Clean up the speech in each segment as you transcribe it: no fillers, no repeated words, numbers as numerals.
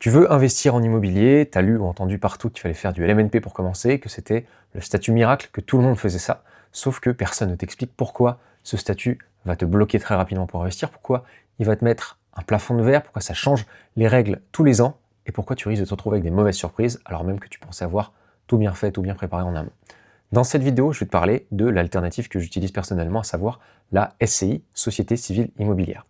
Tu veux investir en immobilier, tu as lu ou entendu partout qu'il fallait faire du LMNP pour commencer, que c'était le statut miracle, que tout le monde faisait ça, sauf que personne ne t'explique pourquoi ce statut va te bloquer très rapidement pour investir, pourquoi il va te mettre un plafond de verre, pourquoi ça change les règles tous les ans, et pourquoi tu risques de te retrouver avec des mauvaises surprises, alors même que tu pensais avoir tout bien fait, tout bien préparé en amont. Dans cette vidéo, je vais te parler de l'alternative que j'utilise personnellement, à savoir la SCI, Société Civile Immobilière.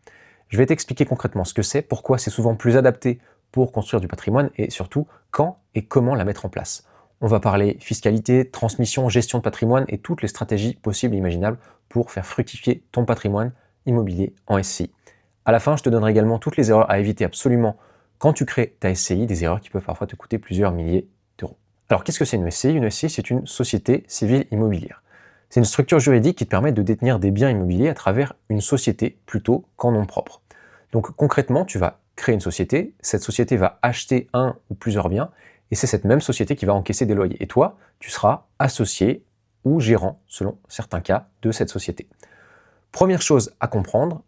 Je vais t'expliquer concrètement ce que c'est, pourquoi c'est souvent plus adapté pour construire du patrimoine et surtout quand et comment la mettre en place. On va parler fiscalité, transmission, gestion de patrimoine et toutes les stratégies possibles et imaginables pour faire fructifier ton patrimoine immobilier en SCI. À la fin, je te donnerai également toutes les erreurs à éviter absolument quand tu crées ta SCI, des erreurs qui peuvent parfois te coûter plusieurs milliers d'euros. Alors qu'est-ce que c'est une SCI? Une SCI, c'est une société civile immobilière. C'est une structure juridique qui te permet de détenir des biens immobiliers à travers une société plutôt qu'en nom propre. Donc concrètement, tu vas créer une société, cette société va acheter un ou plusieurs biens, et c'est cette même société qui va encaisser des loyers. Et toi, tu seras associé ou gérant, selon certains cas, de cette société. Première chose à comprendre,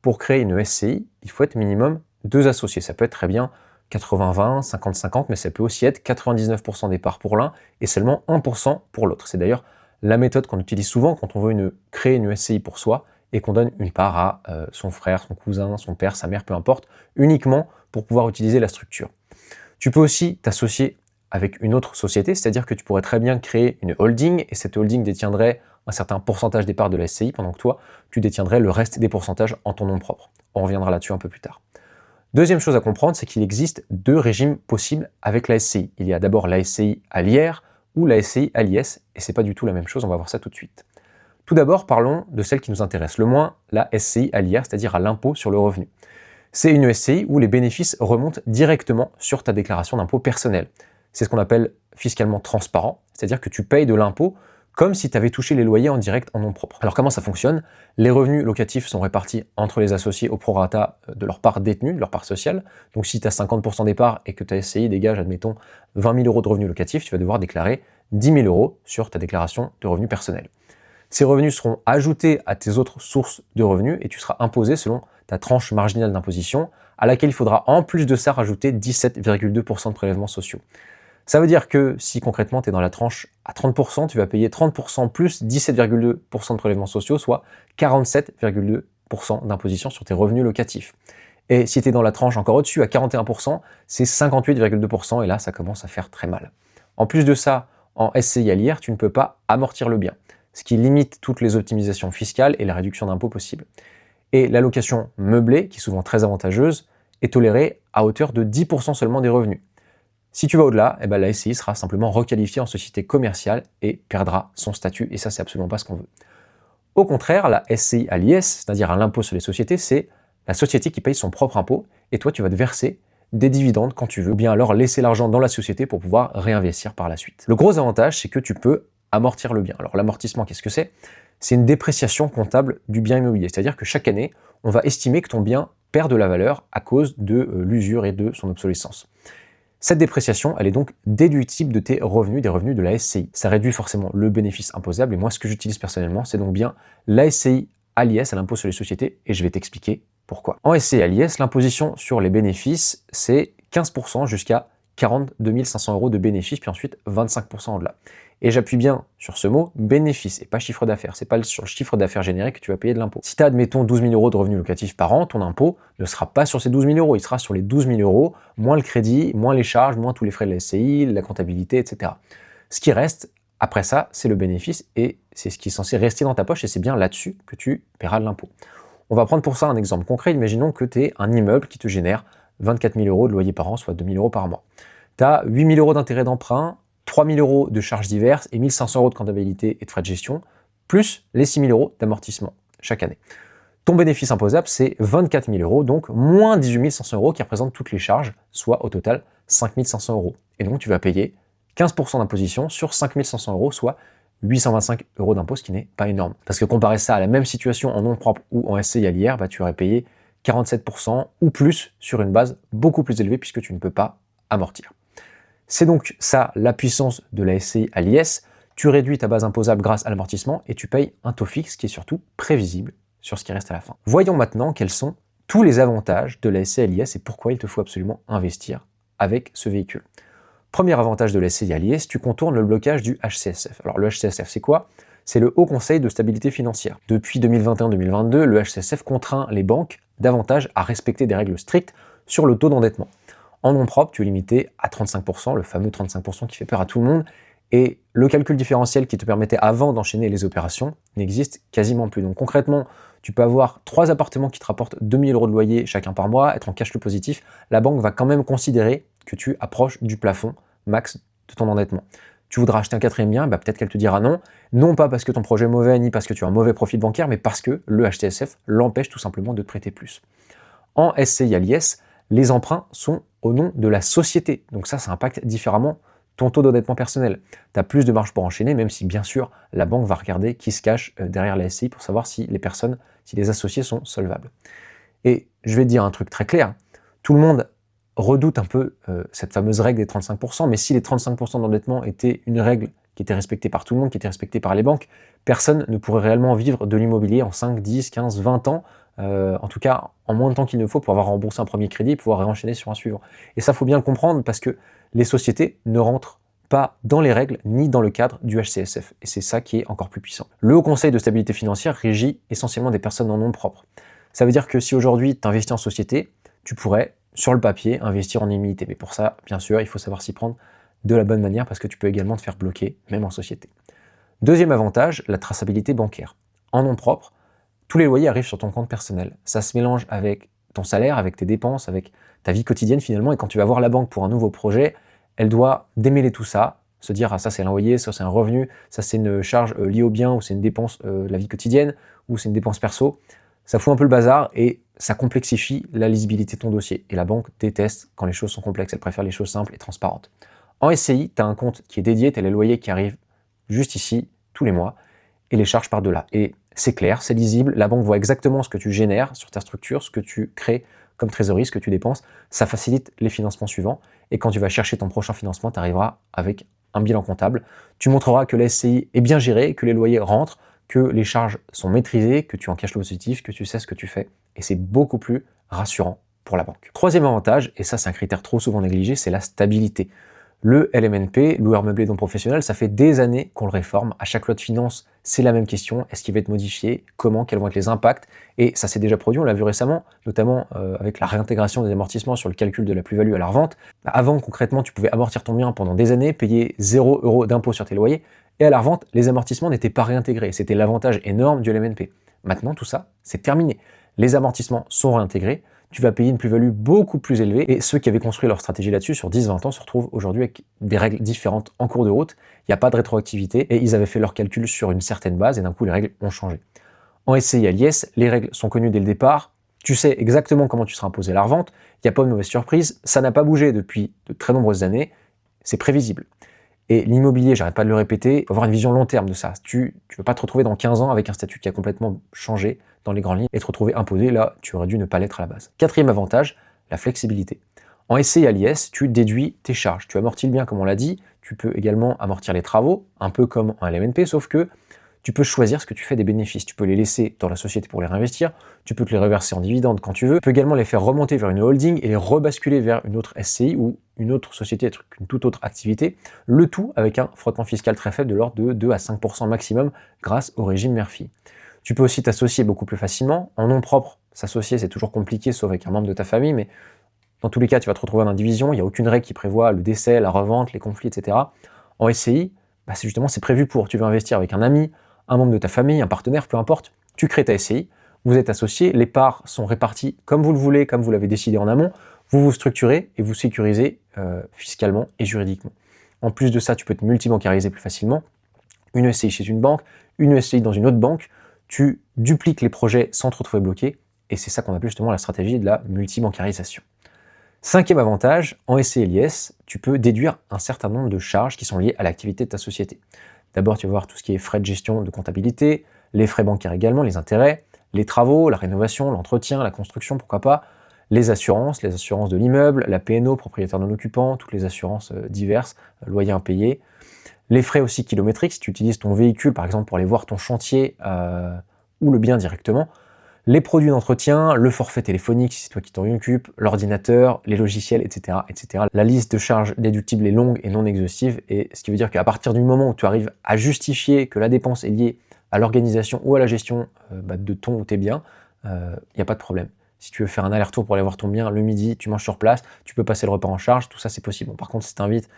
pour créer une SCI, il faut être minimum 2 associés. Ça peut être très bien 80-20, 50-50, mais ça peut aussi être 99% des parts pour l'un et seulement 1% pour l'autre. C'est d'ailleurs la méthode qu'on utilise souvent quand on veut créer une SCI pour soi, et qu'on donne une part à son frère, son cousin, son père, sa mère, peu importe, uniquement pour pouvoir utiliser la structure. Tu peux aussi t'associer avec une autre société, c'est-à-dire que tu pourrais très bien créer une holding, et cette holding détiendrait un certain pourcentage des parts de la SCI, pendant que toi, tu détiendrais le reste des pourcentages en ton nom propre. On reviendra là-dessus un peu plus tard. Deuxième chose à comprendre, c'est qu'il existe 2 régimes possibles avec la SCI. Il y a d'abord la SCI à l'IR ou la SCI à l'IS, et c'est pas du tout la même chose, on va voir ça tout de suite. Tout d'abord, parlons de celle qui nous intéresse le moins, la SCI à l'IR, c'est-à-dire à l'impôt sur le revenu. C'est une SCI où les bénéfices remontent directement sur ta déclaration d'impôt personnel. C'est ce qu'on appelle fiscalement transparent, c'est-à-dire que tu payes de l'impôt comme si tu avais touché les loyers en direct en nom propre. Alors comment ça fonctionne? Les revenus locatifs sont répartis entre les associés au prorata de leur part détenue, de leur part sociale. Donc si tu as 50% des parts et que ta SCI dégage, admettons, 20 000 euros de revenus locatifs, tu vas devoir déclarer 10 000 euros sur ta déclaration de revenus personnels. Ces revenus seront ajoutés à tes autres sources de revenus et tu seras imposé selon ta tranche marginale d'imposition, à laquelle il faudra en plus de ça rajouter 17,2% de prélèvements sociaux. Ça veut dire que si concrètement tu es dans la tranche à 30%, tu vas payer 30% plus 17,2% de prélèvements sociaux, soit 47,2% d'imposition sur tes revenus locatifs. Et si tu es dans la tranche encore au-dessus, à 41%, c'est 58,2%, et là ça commence à faire très mal. En plus de ça, en SCI à l'IR, tu ne peux pas amortir le bien, ce qui limite toutes les optimisations fiscales et la réduction d'impôts possibles. Et la location meublée, qui est souvent très avantageuse, est tolérée à hauteur de 10% seulement des revenus. Si tu vas au-delà, la SCI sera simplement requalifiée en société commerciale et perdra son statut, et ça c'est absolument pas ce qu'on veut. Au contraire, la SCI à l'IS, c'est-à-dire à l'impôt sur les sociétés, c'est la société qui paye son propre impôt, et toi tu vas te verser des dividendes quand tu veux, ou bien alors laisser l'argent dans la société pour pouvoir réinvestir par la suite. Le gros avantage, c'est que tu peux amortir le bien. Alors l'amortissement, qu'est-ce que c'est? C'est une dépréciation comptable du bien immobilier. C'est-à-dire que chaque année, on va estimer que ton bien perd de la valeur à cause de l'usure et de son obsolescence. Cette dépréciation, elle est donc déductible de tes revenus, des revenus de la SCI. Ça réduit forcément le bénéfice imposable, et moi ce que j'utilise personnellement, c'est donc bien la SCI à l'IS, à l'impôt sur les sociétés, et je vais t'expliquer pourquoi. En SCI à l'IS, l'imposition sur les bénéfices, c'est 15% jusqu'à 42 500 euros de bénéfices, puis ensuite 25% au-delà. Et j'appuie bien sur ce mot bénéfice et pas chiffre d'affaires. C'est pas sur le chiffre d'affaires généré que tu vas payer de l'impôt. Si tu as, admettons, 12 000 euros de revenus locatifs par an, ton impôt ne sera pas sur ces 12 000 euros. Il sera sur les 12 000 euros, moins le crédit, moins les charges, moins tous les frais de la SCI, la comptabilité, etc. Ce qui reste, après ça, c'est le bénéfice et c'est ce qui est censé rester dans ta poche, et c'est bien là-dessus que tu paieras de l'impôt. On va prendre pour ça un exemple concret. Imaginons que tu aies un immeuble qui te génère 24 000 euros de loyer par an, soit 2 000 euros par mois. Tu as 8 000 euros d'intérêt d'emprunt, 3 000 euros de charges diverses et 1 500 euros de comptabilité et de frais de gestion, plus les 6 000 euros d'amortissement chaque année. Ton bénéfice imposable, c'est 24 000 euros, donc moins 18 500 euros qui représentent toutes les charges, soit au total 5 500 euros. Et donc tu vas payer 15% d'imposition sur 5 500 euros, soit 825 euros d'impôt, ce qui n'est pas énorme. Parce que comparer ça à la même situation en nom propre ou en SCI à l'IR, tu aurais payé 47% ou plus sur une base beaucoup plus élevée puisque tu ne peux pas amortir. C'est donc ça la puissance de la SCI à l'IS. Tu réduis ta base imposable grâce à l'amortissement et tu payes un taux fixe qui est surtout prévisible sur ce qui reste à la fin. Voyons maintenant quels sont tous les avantages de la SCI à l'IS et pourquoi il te faut absolument investir avec ce véhicule. Premier avantage de la SCI à l'IS, tu contournes le blocage du HCSF. Alors le HCSF, c'est quoi? C'est le Haut Conseil de stabilité financière. Depuis 2021-2022, le HCSF contraint les banques davantage à respecter des règles strictes sur le taux d'endettement. En nom propre, tu es limité à 35%, le fameux 35% qui fait peur à tout le monde, et le calcul différentiel qui te permettait avant d'enchaîner les opérations n'existe quasiment plus. Donc concrètement, tu peux avoir 3 appartements qui te rapportent 2000 € de loyer chacun par mois, être en cash flow positif, la banque va quand même considérer que tu approches du plafond max de ton endettement. Tu voudras acheter un 4e bien, bah peut-être qu'elle te dira non, non pas parce que ton projet est mauvais, ni parce que tu as un mauvais profil bancaire, mais parce que le HCSF l'empêche tout simplement de te prêter plus. En SCI à l'IS, les emprunts sont au nom de la société, donc ça impacte différemment ton taux d'endettement personnel. Tu as plus de marge pour enchaîner, même si bien sûr la banque va regarder qui se cache derrière la SCI pour savoir si les associés sont solvables. Et je vais te dire un truc très clair, tout le monde redoute un peu cette fameuse règle des 35%, mais si les 35% d'endettement étaient une règle qui était respectée par tout le monde, qui était respectée par les banques, personne ne pourrait réellement vivre de l'immobilier en 5, 10, 15, 20 ans, en tout cas en moins de temps qu'il ne faut pour avoir remboursé un premier crédit et pouvoir réenchaîner sur un suivant. Et ça, faut bien le comprendre parce que les sociétés ne rentrent pas dans les règles ni dans le cadre du HCSF. Et c'est ça qui est encore plus puissant. Le Haut Conseil de stabilité financière régit essentiellement des personnes en nom propre. Ça veut dire que si aujourd'hui tu investis en société, tu pourrais, sur le papier, investir en illimité. Mais pour ça, bien sûr, il faut savoir s'y prendre de la bonne manière parce que tu peux également te faire bloquer, même en société. Deuxième avantage, la traçabilité bancaire. En nom propre, tous les loyers arrivent sur ton compte personnel. Ça se mélange avec ton salaire, avec tes dépenses, avec ta vie quotidienne finalement. Et quand tu vas voir la banque pour un nouveau projet, elle doit démêler tout ça, se dire ah ça c'est un loyer, ça c'est un revenu, ça c'est une charge liée au bien, ou c'est une dépense de la vie quotidienne, ou c'est une dépense perso. Ça fout un peu le bazar et ça complexifie la lisibilité de ton dossier. Et la banque déteste quand les choses sont complexes, elle préfère les choses simples et transparentes. En SCI, tu as un compte qui est dédié, tu as les loyers qui arrivent juste ici, tous les mois, et les charges par de là. Et c'est clair, c'est lisible, la banque voit exactement ce que tu génères sur ta structure, ce que tu crées comme trésorerie, ce que tu dépenses. Ça facilite les financements suivants. Et quand tu vas chercher ton prochain financement, tu arriveras avec un bilan comptable. Tu montreras que la SCI est bien gérée, que les loyers rentrent, que les charges sont maîtrisées, que tu en caches le positif, que tu sais ce que tu fais. Et c'est beaucoup plus rassurant pour la banque. Troisième avantage, et ça c'est un critère trop souvent négligé, c'est la stabilité. Le LMNP, loueur meublé non professionnel, ça fait des années qu'on le réforme. À chaque loi de finances, c'est la même question. Est-ce qu'il va être modifié? Comment? Quels vont être les impacts? Et ça s'est déjà produit, on l'a vu récemment, notamment avec la réintégration des amortissements sur le calcul de la plus-value à la revente. Avant, concrètement, tu pouvais amortir ton bien pendant des années, payer 0 € d'impôt sur tes loyers, et à la revente, les amortissements n'étaient pas réintégrés. C'était l'avantage énorme du LMNP. Maintenant, tout ça, c'est terminé. Les amortissements sont réintégrés, tu vas payer une plus-value beaucoup plus élevée, et ceux qui avaient construit leur stratégie là-dessus sur 10-20 ans se retrouvent aujourd'hui avec des règles différentes en cours de route. Il n'y a pas de rétroactivité, et ils avaient fait leur calcul sur une certaine base, et d'un coup les règles ont changé. En SCI à l'IS, les règles sont connues dès le départ, tu sais exactement comment tu seras imposé à la revente, il n'y a pas de mauvaise surprise, ça n'a pas bougé depuis de très nombreuses années, c'est prévisible. Et l'immobilier, j'arrête pas de le répéter, il faut avoir une vision long terme de ça. Tu ne veux pas te retrouver dans 15 ans avec un statut qui a complètement changé dans les grandes lignes et te retrouver imposé, là, tu aurais dû ne pas l'être à la base. Quatrième avantage, la flexibilité. En SCI à l'IS, tu déduis tes charges. Tu amortis le bien, comme on l'a dit, tu peux également amortir les travaux, un peu comme en LMNP, sauf que tu peux choisir ce que tu fais des bénéfices. Tu peux les laisser dans la société pour les réinvestir, tu peux te les reverser en dividendes quand tu veux, tu peux également les faire remonter vers une holding et les rebasculer vers une autre SCI ou une autre société avec une toute autre activité, le tout avec un frottement fiscal très faible de l'ordre de 2 à 5% maximum grâce au régime mère-fille. Tu peux aussi t'associer beaucoup plus facilement. En nom propre, s'associer c'est toujours compliqué sauf avec un membre de ta famille, mais dans tous les cas tu vas te retrouver en indivision, il n'y a aucune règle qui prévoit le décès, la revente, les conflits, etc. En SCI, c'est prévu pour, tu veux investir avec un ami, un membre de ta famille, un partenaire, peu importe, tu crées ta SCI, vous êtes associés, les parts sont réparties comme vous le voulez, comme vous l'avez décidé en amont, vous vous structurez et vous sécurisez fiscalement et juridiquement. En plus de ça, tu peux te multibancariser plus facilement, une SCI chez une banque, une SCI dans une autre banque, tu dupliques les projets sans te retrouver bloqué, et c'est ça qu'on appelle justement la stratégie de la multibancarisation. Cinquième avantage, en SCI et l'IS, tu peux déduire un certain nombre de charges qui sont liées à l'activité de ta société. D'abord, tu vas voir tout ce qui est frais de gestion de comptabilité, les frais bancaires également, les intérêts, les travaux, la rénovation, l'entretien, la construction, pourquoi pas, les assurances de l'immeuble, la PNO, propriétaire non occupant, toutes les assurances diverses, loyers impayés, les frais aussi kilométriques, si tu utilises ton véhicule par exemple pour aller voir ton chantier ou le bien directement, les produits d'entretien, le forfait téléphonique si c'est toi qui t'en occupes, l'ordinateur, les logiciels, etc., etc. La liste de charges déductibles est longue et non exhaustive, et ce qui veut dire qu'à partir du moment où tu arrives à justifier que la dépense est liée à l'organisation ou à la gestion de ton ou tes biens, il n'y a pas de problème. Si tu veux faire un aller-retour pour aller voir ton bien le midi, tu manges sur place, tu peux passer le repas en charge, tout ça c'est possible. Bon, par contre, si tu invites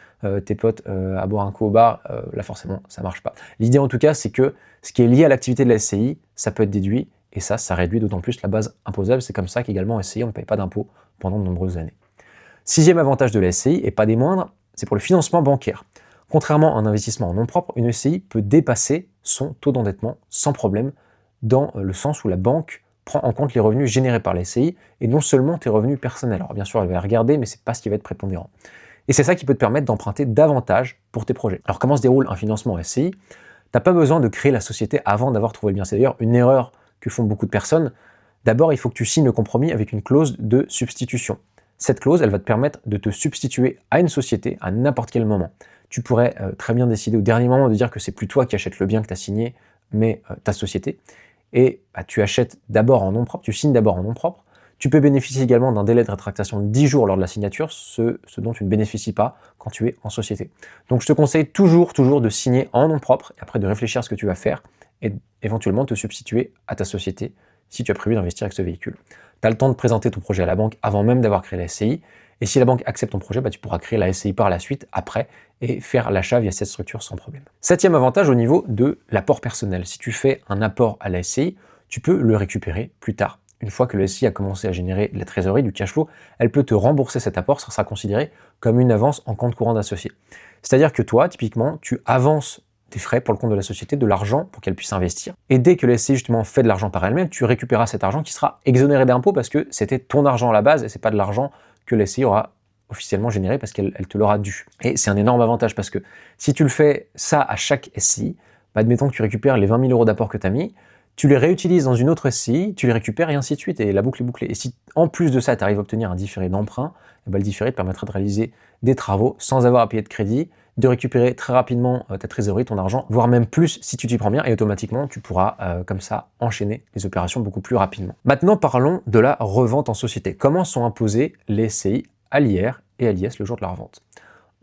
tes potes à boire un coup au bar, là forcément ça marche pas. L'idée en tout cas, c'est que ce qui est lié à l'activité de la SCI, ça peut être déduit, et ça réduit d'autant plus la base imposable. C'est comme ça qu'également en SCI, on ne paye pas d'impôts pendant de nombreuses années. Sixième avantage de la SCI, et pas des moindres, c'est pour le financement bancaire. Contrairement à un investissement en nom propre, une SCI peut dépasser son taux d'endettement sans problème, dans le sens où la banque prend en compte les revenus générés par la SCI et non seulement tes revenus personnels. Alors bien sûr, elle va les regarder, mais c'est pas ce qui va être prépondérant. Et c'est ça qui peut te permettre d'emprunter davantage pour tes projets. Alors comment se déroule un financement en SCI? T'as pas besoin de créer la société avant d'avoir trouvé le bien. C'est d'ailleurs une erreur que font beaucoup de personnes. D'abord, il faut que tu signes le compromis avec une clause de substitution. Cette clause, elle va te permettre de te substituer à une société à n'importe quel moment. Tu pourrais très bien décider au dernier moment de dire que c'est plus toi qui achètes le bien que tu as signé, mais ta société. Et tu achètes d'abord en nom propre, tu signes d'abord en nom propre. Tu peux bénéficier également d'un délai de rétractation de 10 jours lors de la signature, ce dont tu ne bénéficies pas quand tu es en société. Donc je te conseille toujours de signer en nom propre, et après de réfléchir à ce que tu vas faire, et éventuellement te substituer à ta société si tu as prévu d'investir avec ce véhicule. Tu as le temps de présenter ton projet à la banque avant même d'avoir créé la SCI, et si la banque accepte ton projet, tu pourras créer la SCI par la suite, après, et faire l'achat via cette structure sans problème. Septième avantage au niveau de l'apport personnel. Si tu fais un apport à la SCI, tu peux le récupérer plus tard. Une fois que la SCI a commencé à générer de la trésorerie, du cash flow, elle peut te rembourser cet apport, ça sera considéré comme une avance en compte courant d'associé. C'est-à-dire que toi, typiquement, tu avances tes frais pour le compte de la société, de l'argent pour qu'elle puisse investir. Et dès que la SCI justement fait de l'argent par elle-même, tu récupéreras cet argent qui sera exonéré d'impôts parce que c'était ton argent à la base et c'est pas de l'argent que la SCI aura officiellement généré parce qu'elle te l'aura dû. Et c'est un énorme avantage parce que si tu le fais ça à chaque SCI, admettons que tu récupères les 20 000 € d'apport que tu as mis, tu les réutilises dans une autre SCI, tu les récupères et ainsi de suite, et la boucle est bouclée. Et si en plus de ça, tu arrives à obtenir un différé d'emprunt, le différé te permettra de réaliser des travaux sans avoir à payer de crédit, de récupérer très rapidement ta trésorerie, ton argent, voire même plus si tu t'y prends bien, et automatiquement tu pourras comme ça enchaîner les opérations beaucoup plus rapidement. Maintenant parlons de la revente en société. Comment sont imposées les SCI à l'IR et à l'IS le jour de la revente?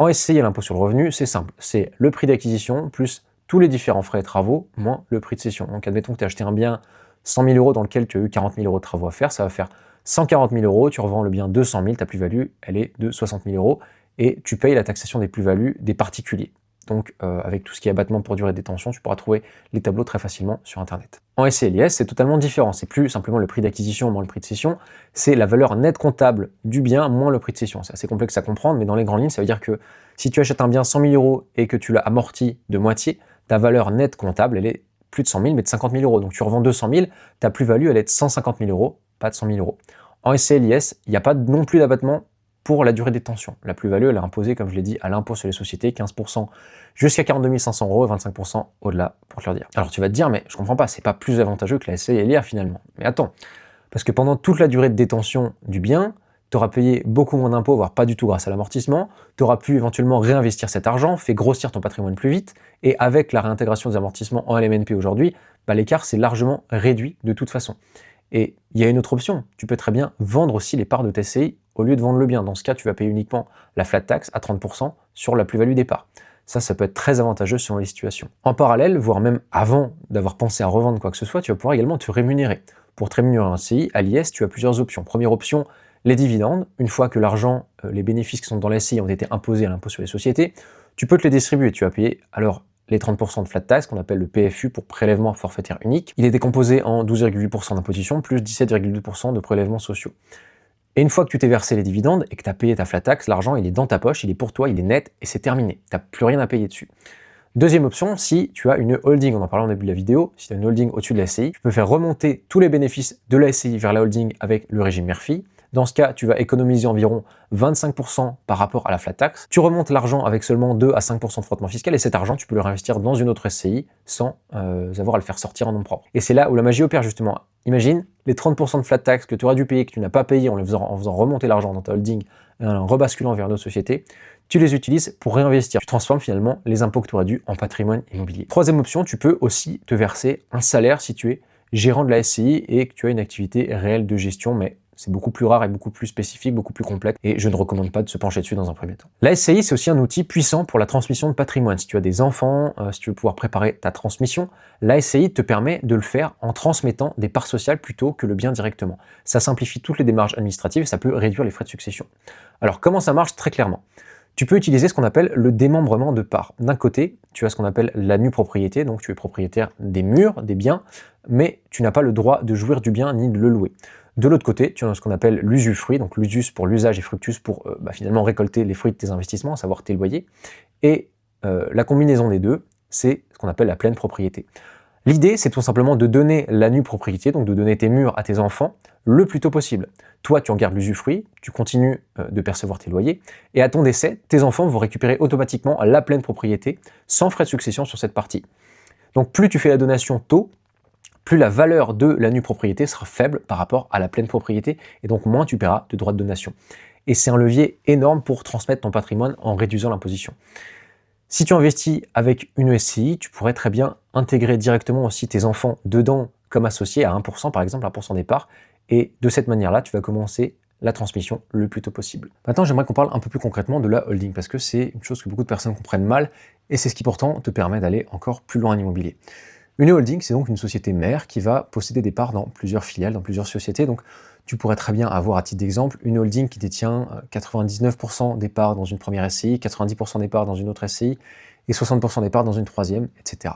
En SCI à l'impôt sur le revenu, c'est simple, c'est le prix d'acquisition plus tous les différents frais et travaux, moins le prix de cession. Donc admettons que tu as acheté un bien 100 000 € dans lequel tu as eu 40 000 € de travaux à faire, ça va faire 140 000 €, tu revends le bien 200 000, ta plus-value, elle est de 60 000 €, et tu payes la taxation des plus-values des particuliers. Donc avec tout ce qui est abattement pour durée de détention, tu pourras trouver les tableaux très facilement sur Internet. En SCI et l'IS, c'est totalement différent. C'est plus simplement le prix d'acquisition moins le prix de cession, c'est la valeur nette comptable du bien moins le prix de cession. C'est assez complexe à comprendre, mais dans les grandes lignes, ça veut dire que si tu achètes un bien 100 000 € et que tu l'as amorti de moitié, ta valeur nette comptable, elle est plus de 100 000, mais de 50 000 €. Donc tu revends 200 000, ta plus-value, elle est de 150 000 €, pas de 100 000 €. En SCI et l'IS, il n'y a pas non plus d'abattement pour la durée de détention. La plus-value, elle est imposée, comme je l'ai dit, à l'impôt sur les sociétés, 15% jusqu'à 42 500 € et 25% au-delà, pour te le dire. Alors tu vas te dire, mais je comprends pas, c'est pas plus avantageux que la SCI et l'IR finalement. Mais attends, parce que pendant toute la durée de détention du bien, tu auras payé beaucoup moins d'impôts, voire pas du tout grâce à l'amortissement, tu auras pu éventuellement réinvestir cet argent, fait grossir ton patrimoine plus vite, et avec la réintégration des amortissements en LMNP aujourd'hui, l'écart s'est largement réduit de toute façon. Et il y a une autre option, tu peux très bien vendre aussi les parts de ta SCI au lieu de vendre le bien. Dans ce cas, tu vas payer uniquement la flat tax à 30% sur la plus-value des parts. Ça peut être très avantageux selon les situations. En parallèle, voire même avant d'avoir pensé à revendre quoi que ce soit, tu vas pouvoir également te rémunérer. Pour te rémunérer en SCI, à l'IS, tu as plusieurs options. Première option, les dividendes. Une fois que l'argent, les bénéfices qui sont dans la SCI ont été imposés à l'impôt sur les sociétés, tu peux te les distribuer. Tu vas payer alors les 30% de flat tax, qu'on appelle le PFU pour prélèvement forfaitaire unique. Il est décomposé en 12,8% d'imposition plus 17,2% de prélèvements sociaux. Et une fois que tu t'es versé les dividendes et que tu as payé ta flat tax, l'argent il est dans ta poche, il est pour toi, il est net et c'est terminé. Tu n'as plus rien à payer dessus. Deuxième option, si tu as une holding, on en parlait au début de la vidéo, si tu as une holding au-dessus de la SCI, tu peux faire remonter tous les bénéfices de la SCI vers la holding avec le régime Murphy. Dans ce cas, tu vas économiser environ 25% par rapport à la flat tax. Tu remontes l'argent avec seulement 2 à 5% de frottement fiscal et cet argent, tu peux le réinvestir dans une autre SCI sans avoir à le faire sortir en nom propre. Et c'est là où la magie opère justement. Imagine les 30% de flat tax que tu aurais dû payer, que tu n'as pas payé en faisant remonter l'argent dans ta holding et en rebasculant vers une autre société, tu les utilises pour réinvestir. Tu transformes finalement les impôts que tu aurais dû en patrimoine immobilier. Troisième option, tu peux aussi te verser un salaire si tu es gérant de la SCI et que tu as une activité réelle de gestion, mais c'est beaucoup plus rare et beaucoup plus spécifique, beaucoup plus complexe, et je ne recommande pas de se pencher dessus dans un premier temps. La SCI, c'est aussi un outil puissant pour la transmission de patrimoine. Si tu as des enfants, si tu veux pouvoir préparer ta transmission, la SCI te permet de le faire en transmettant des parts sociales plutôt que le bien directement. Ça simplifie toutes les démarches administratives et ça peut réduire les frais de succession. Alors, comment ça marche très clairement ? Tu peux utiliser ce qu'on appelle le démembrement de parts. D'un côté, tu as ce qu'on appelle la nue propriété, donc tu es propriétaire des murs, des biens, mais tu n'as pas le droit de jouir du bien ni de le louer. De l'autre côté, tu as ce qu'on appelle l'usufruit, donc l'usus pour l'usage et fructus pour finalement récolter les fruits de tes investissements, à savoir tes loyers. Et la combinaison des deux, c'est ce qu'on appelle la pleine propriété. L'idée, c'est tout simplement de donner la nue propriété, donc de donner tes murs à tes enfants le plus tôt possible. Toi, tu en gardes l'usufruit, tu continues de percevoir tes loyers, et à ton décès, tes enfants vont récupérer automatiquement la pleine propriété, sans frais de succession sur cette partie. Donc plus tu fais la donation tôt, plus la valeur de la nue propriété sera faible par rapport à la pleine propriété, et donc moins tu paieras de droits de donation. Et c'est un levier énorme pour transmettre ton patrimoine en réduisant l'imposition. Si tu investis avec une SCI, tu pourrais très bien intégrer directement aussi tes enfants dedans comme associés à 1% par exemple, 1% des parts, et de cette manière-là, tu vas commencer la transmission le plus tôt possible. Maintenant, j'aimerais qu'on parle un peu plus concrètement de la holding, parce que c'est une chose que beaucoup de personnes comprennent mal, et c'est ce qui pourtant te permet d'aller encore plus loin en immobilier. Une holding, c'est donc une société mère qui va posséder des parts dans plusieurs filiales, dans plusieurs sociétés. Donc, tu pourrais très bien avoir, à titre d'exemple, une holding qui détient 99% des parts dans une première SCI, 90% des parts dans une autre SCI et 60% des parts dans une troisième, etc.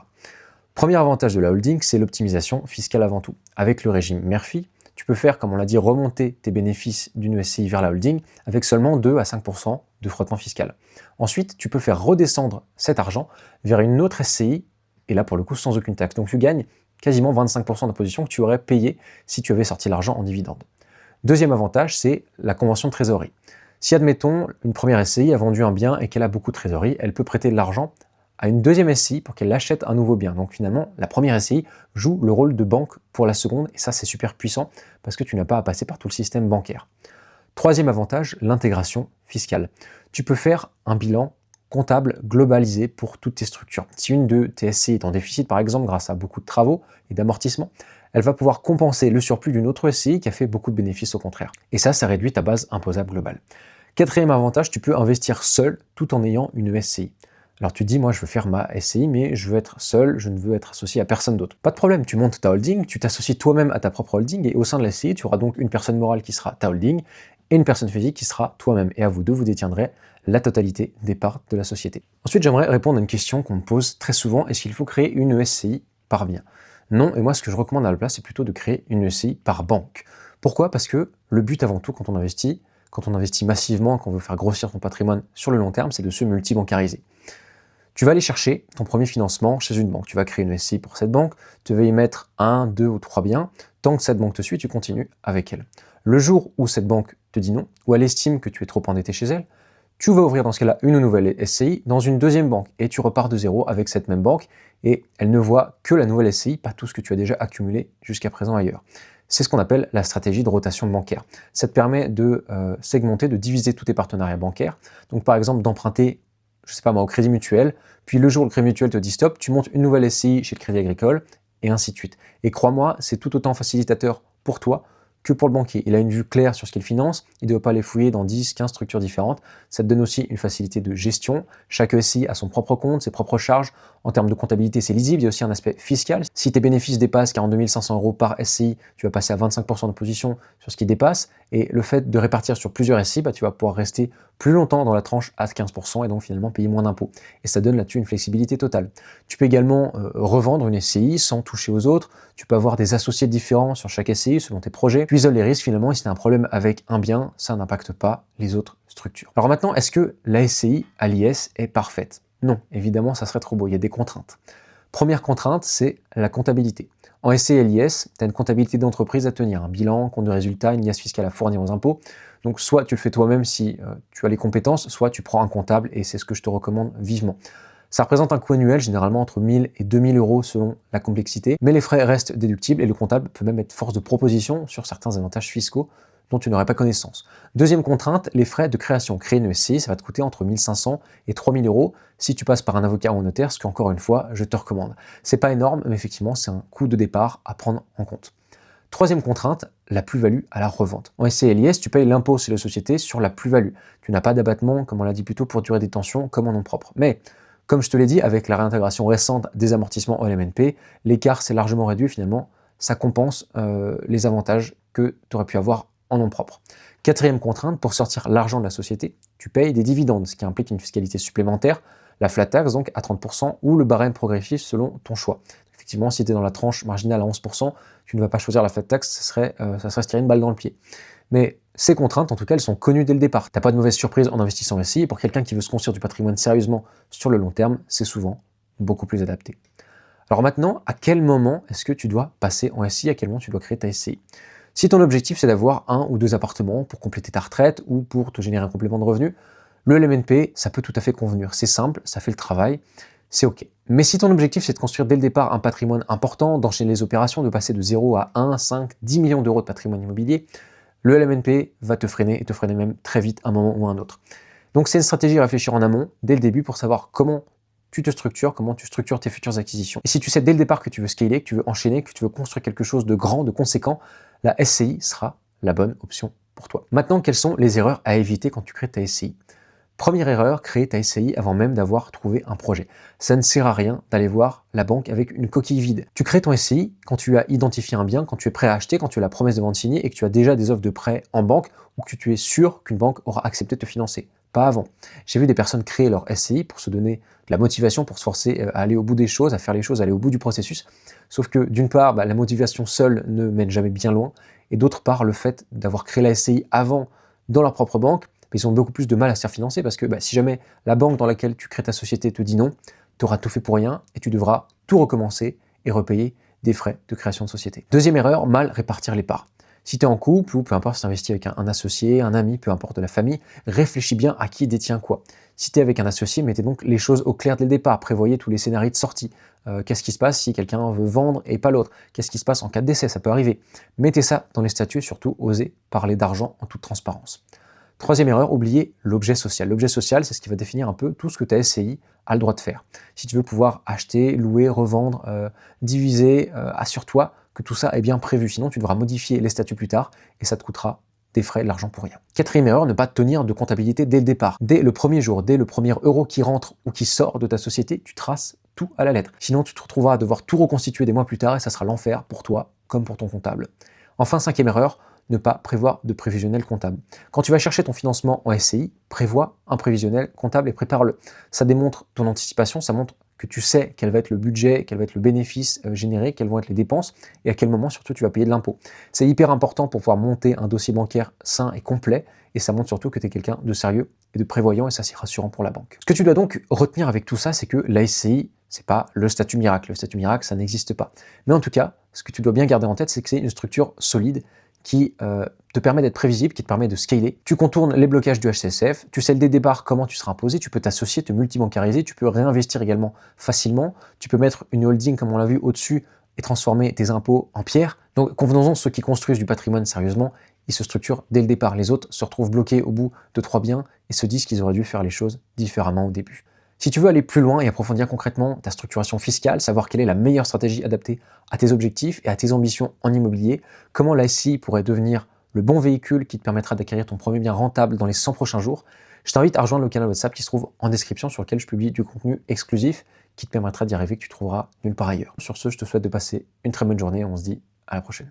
Premier avantage de la holding, c'est l'optimisation fiscale avant tout. Avec le régime mère-fille, tu peux faire, comme on l'a dit, remonter tes bénéfices d'une SCI vers la holding avec seulement 2 à 5% de frottement fiscal. Ensuite, tu peux faire redescendre cet argent vers une autre SCI et là pour le coup sans aucune taxe. Donc tu gagnes quasiment 25% d'imposition que tu aurais payé si tu avais sorti l'argent en dividende. Deuxième avantage, c'est la convention de trésorerie. Si admettons une première SCI a vendu un bien et qu'elle a beaucoup de trésorerie, elle peut prêter de l'argent à une deuxième SCI pour qu'elle achète un nouveau bien. Donc finalement, la première SCI joue le rôle de banque pour la seconde et ça c'est super puissant parce que tu n'as pas à passer par tout le système bancaire. Troisième avantage, l'intégration fiscale. Tu peux faire un bilan comptable globalisé pour toutes tes structures. Si une de tes SCI est en déficit, par exemple, grâce à beaucoup de travaux et d'amortissement, elle va pouvoir compenser le surplus d'une autre SCI qui a fait beaucoup de bénéfices au contraire. Et ça réduit ta base imposable globale. Quatrième avantage, tu peux investir seul tout en ayant une SCI. Alors tu te dis, moi je veux faire ma SCI, mais je veux être seul, je ne veux être associé à personne d'autre. Pas de problème, tu montes ta holding, tu t'associes toi-même à ta propre holding, et au sein de la SCI, tu auras donc une personne morale qui sera ta holding, et une personne physique qui sera toi-même. Et à vous deux, vous détiendrez la totalité des parts de la société. Ensuite, j'aimerais répondre à une question qu'on me pose très souvent, est-ce qu'il faut créer une SCI par bien? Non, et moi ce que je recommande à la place, c'est plutôt de créer une SCI par banque. Pourquoi? Parce que le but avant tout, quand on investit massivement, quand on veut faire grossir son patrimoine sur le long terme, c'est de se multibancariser. Tu vas aller chercher ton premier financement chez une banque. Tu vas créer une SCI pour cette banque, tu vas y mettre 1, 2 ou 3 biens. Tant que cette banque te suit, tu continues avec elle. Le jour où cette banque te dit non, ou elle estime que tu es trop endetté chez elle, tu vas ouvrir dans ce cas-là une nouvelle SCI dans une deuxième banque et tu repars de zéro avec cette même banque et elle ne voit que la nouvelle SCI, pas tout ce que tu as déjà accumulé jusqu'à présent ailleurs. C'est ce qu'on appelle la stratégie de rotation bancaire. Ça te permet de segmenter, de diviser tous tes partenariats bancaires. Donc par exemple d'emprunter, je sais pas moi, au Crédit Mutuel, puis le jour où le Crédit Mutuel te dit stop, tu montes une nouvelle SCI chez le Crédit Agricole et ainsi de suite. Et crois-moi, c'est tout autant facilitateur pour toi que pour le banquier. Il a une vue claire sur ce qu'il finance, il ne doit pas les fouiller dans 10, 15 structures différentes. Ça te donne aussi une facilité de gestion. Chaque SCI a son propre compte, ses propres charges. En termes de comptabilité, c'est lisible. Il y a aussi un aspect fiscal. Si tes bénéfices dépassent 42 500 € par SCI, tu vas passer à 25% d'imposition sur ce qui dépasse. Et le fait de répartir sur plusieurs SCI, tu vas pouvoir rester plus longtemps dans la tranche à 15% et donc finalement payer moins d'impôts. Et ça donne là-dessus une flexibilité totale. Tu peux également revendre une SCI sans toucher aux autres. Tu peux avoir des associés différents sur chaque SCI selon tes projets. Tu isoles les risques finalement et si tu as un problème avec un bien, ça n'impacte pas les autres structures. Alors maintenant, est-ce que la SCI à l'IS est parfaite? Non, évidemment, ça serait trop beau. Il y a des contraintes. Première contrainte, c'est la comptabilité. En SCI à l'IS, tu as une comptabilité d'entreprise à tenir, un bilan, compte de résultat, une liasse fiscale à fournir aux impôts. Donc soit tu le fais toi-même si tu as les compétences, soit tu prends un comptable et c'est ce que je te recommande vivement. Ça représente un coût annuel généralement entre 1000 et 2000 € selon la complexité, mais les frais restent déductibles et le comptable peut même être force de proposition sur certains avantages fiscaux dont tu n'aurais pas connaissance. Deuxième contrainte, les frais de création. Créer une SCI, ça va te coûter entre 1 500 et 3 000 euros si tu passes par un avocat ou un notaire, ce qu'encore une fois, je te recommande. C'est pas énorme, mais effectivement, c'est un coût de départ à prendre en compte. Troisième contrainte, la plus-value à la revente. En SCI et l'IS, tu payes l'impôt sur les sociétés sur la plus-value. Tu n'as pas d'abattement, comme on l'a dit plus tôt, pour durée de détention, comme en nom propre. Mais, comme je te l'ai dit, avec la réintégration récente des amortissements en LMNP, l'écart s'est largement réduit finalement, ça compense les avantages que tu aurais pu avoir en nom propre. Quatrième contrainte, pour sortir l'argent de la société, tu payes des dividendes, ce qui implique une fiscalité supplémentaire, la flat tax donc à 30% ou le barème progressif selon ton choix. Effectivement, si tu es dans la tranche marginale à 11%, tu ne vas pas choisir la flat tax, ça serait se tirer une balle dans le pied. Mais ces contraintes, en tout cas, elles sont connues dès le départ. Tu n'as pas de mauvaise surprise en investissant ici, et pour quelqu'un qui veut se construire du patrimoine sérieusement sur le long terme, c'est souvent beaucoup plus adapté. Alors maintenant, à quel moment est-ce que tu dois passer en SCI, à quel moment tu dois créer ta SCI? Si ton objectif c'est d'avoir 1 ou 2 appartements pour compléter ta retraite ou pour te générer un complément de revenu, le LMNP, ça peut tout à fait convenir. C'est simple, ça fait le travail, c'est OK. Mais si ton objectif c'est de construire dès le départ un patrimoine important, d'enchaîner les opérations, de passer de 0 à 1, 5, 10 millions d'euros de patrimoine immobilier, le LMNP va te freiner et te freiner même très vite à un moment ou à un autre. Donc c'est une stratégie à réfléchir en amont, dès le début, pour savoir comment tu te structures, comment tu structures tes futures acquisitions. Et si tu sais dès le départ que tu veux scaler, que tu veux enchaîner, que tu veux construire quelque chose de grand, de conséquent, la SCI sera la bonne option pour toi. Maintenant, quelles sont les erreurs à éviter quand tu crées ta SCI? Première erreur, créer ta SCI avant même d'avoir trouvé un projet. Ça ne sert à rien d'aller voir la banque avec une coquille vide. Tu crées ton SCI quand tu as identifié un bien, quand tu es prêt à acheter, quand tu as la promesse de vente signée et que tu as déjà des offres de prêt en banque ou que tu es sûr qu'une banque aura accepté de te financer. Pas avant. J'ai vu des personnes créer leur SCI pour se donner de la motivation, pour se forcer à aller au bout des choses, à faire les choses, à aller au bout du processus. Sauf que d'une part, la motivation seule ne mène jamais bien loin, et d'autre part, le fait d'avoir créé la SCI avant dans leur propre banque, ils ont beaucoup plus de mal à se faire financer parce que si jamais la banque dans laquelle tu crées ta société te dit non, tu auras tout fait pour rien et tu devras tout recommencer et repayer des frais de création de société. Deuxième erreur, mal répartir les parts. Si tu es en couple ou peu importe si tu investis avec un associé, un ami, peu importe de la famille, réfléchis bien à qui détient quoi. Si tu es avec un associé, mettez donc les choses au clair dès le départ, prévoyez tous les scénarios de sortie. Qu'est-ce qui se passe si quelqu'un veut vendre et pas l'autre? Qu'est-ce qui se passe en cas de décès? Ça peut arriver. Mettez ça dans les statuts, surtout osez parler d'argent en toute transparence. Troisième erreur, oubliez l'objet social. L'objet social, c'est ce qui va définir un peu tout ce que ta SCI a le droit de faire. Si tu veux pouvoir acheter, louer, revendre, diviser, assure-toi que tout ça est bien prévu. Sinon, tu devras modifier les statuts plus tard et ça te coûtera des frais, de l'argent pour rien. Quatrième erreur, ne pas tenir de comptabilité dès le départ. Dès le premier jour, dès le premier euro qui rentre ou qui sort de ta société, tu traces tout à la lettre. Sinon, tu te retrouveras à devoir tout reconstituer des mois plus tard et ça sera l'enfer pour toi comme pour ton comptable. Enfin, cinquième erreur, ne pas prévoir de prévisionnel comptable. Quand tu vas chercher ton financement en SCI, prévois un prévisionnel comptable et prépare-le. Ça démontre ton anticipation, ça montre que tu sais quel va être le budget, quel va être le bénéfice généré, quelles vont être les dépenses et à quel moment surtout tu vas payer de l'impôt. C'est hyper important pour pouvoir monter un dossier bancaire sain et complet et ça montre surtout que tu es quelqu'un de sérieux et de prévoyant et ça c'est rassurant pour la banque. Ce que tu dois donc retenir avec tout ça, c'est que la SCI, c'est pas le statut miracle. Le statut miracle, ça n'existe pas. Mais en tout cas, ce que tu dois bien garder en tête, c'est que c'est une structure solide qui te permet d'être prévisible, qui te permet de scaler. Tu contournes les blocages du HCSF, tu sais dès le départ comment tu seras imposé, tu peux t'associer, te multibancariser, tu peux réinvestir également facilement, tu peux mettre une holding comme on l'a vu au-dessus et transformer tes impôts en pierre. Donc convenons-en, ceux qui construisent du patrimoine sérieusement, ils se structurent dès le départ. Les autres se retrouvent bloqués au bout de 3 biens et se disent qu'ils auraient dû faire les choses différemment au début. Si tu veux aller plus loin et approfondir concrètement ta structuration fiscale, savoir quelle est la meilleure stratégie adaptée à tes objectifs et à tes ambitions en immobilier, comment la SCI pourrait devenir le bon véhicule qui te permettra d'acquérir ton premier bien rentable dans les 100 prochains jours, je t'invite à rejoindre le canal WhatsApp qui se trouve en description sur lequel je publie du contenu exclusif qui te permettra d'y arriver que tu trouveras nulle part ailleurs. Sur ce, je te souhaite de passer une très bonne journée et on se dit à la prochaine.